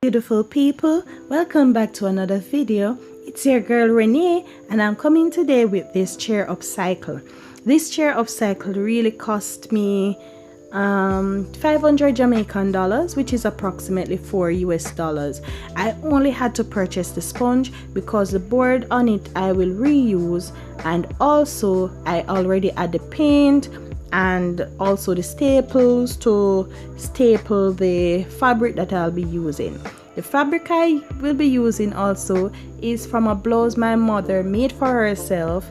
Beautiful people, welcome back to another video. It's your girl Renee and I'm coming today with this chair Upcycle. This chair Upcycle really cost me 500 Jamaican dollars, which is approximately $4 US. I only had to purchase the sponge because the board on it I will reuse, and also I already had the paint and also the staples to staple the fabric that I'll be using. The fabric I will be using also is from a blouse my mother made for herself,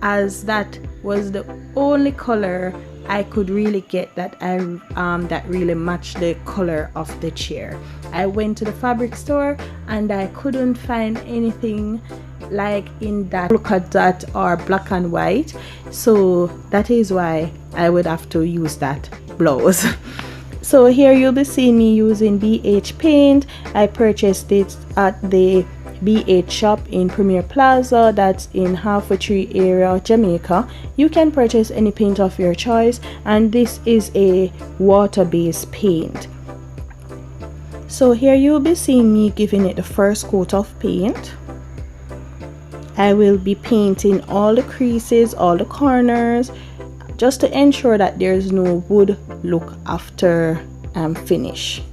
as that was the only color I could really get that that really matched the color of the chair. I went to the fabric store and I couldn't find anything like in that polka dot or black and white, so that is why I would have to use that blouse. So here you'll be seeing me using BH paint. I purchased it at the BH shop in Premier Plaza, that's in Halfway Tree area, Jamaica. You can purchase any paint of your choice, and this is a water-based paint. So here you'll be seeing me giving it the first coat of paint. I will be painting all the creases, all the corners, just to ensure that there's no wood look after I'm finished.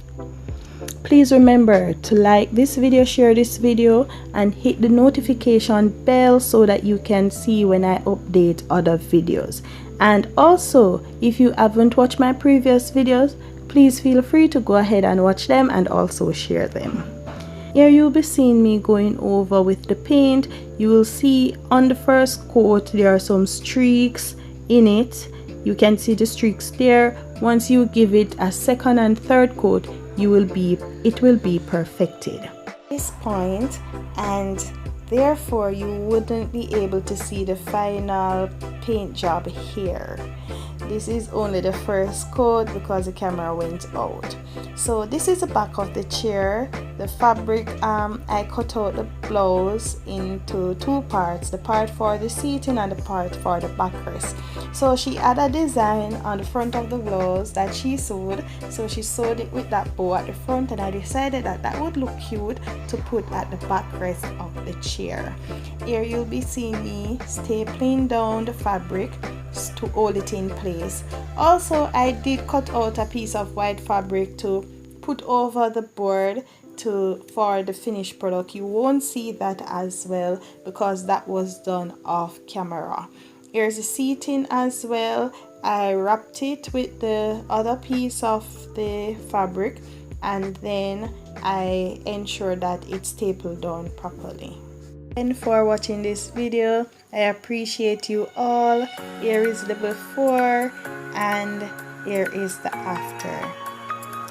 Please remember to like this video, share this video, and hit the notification bell so that you can see when I update other videos. And also, if you haven't watched my previous videos, please feel free to go ahead and watch them and also share them. Here you'll be seeing me going over with the paint. You will see on the first coat there are some streaks in it. You can see the streaks there. Once you give it a second and third coat, it will be perfected at this point, and therefore you wouldn't be able to see the final paint job here. This is only the first coat because the camera went out. So this is the back of the chair. The fabric, I cut out the blouse into two parts, the part for the seating and the part for the backrest. So she had a design on the front of the blouse that she sewed, so she sewed it with that bow at the front, and I decided that that would look cute to put at the backrest of the chair. Here you'll be seeing me stapling down the fabric to hold it in place. Also, I did cut out a piece of white fabric to put over the board for the finished product. You won't see that as well because that was done off camera. Here's the seating as well. I wrapped it with the other piece of the fabric, and then I ensured that it's stapled down properly. And for watching this video, I appreciate you all. Here is the before and here is the after.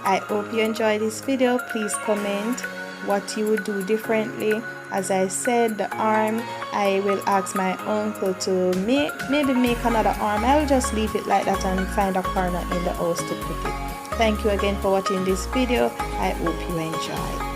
I hope you enjoyed this video. Please comment what you would do differently. As I said, the arm, I will ask my uncle to maybe make another arm. I'll just leave it like that and find a corner in the house to put it. Thank you again for watching this video. I hope you enjoyed.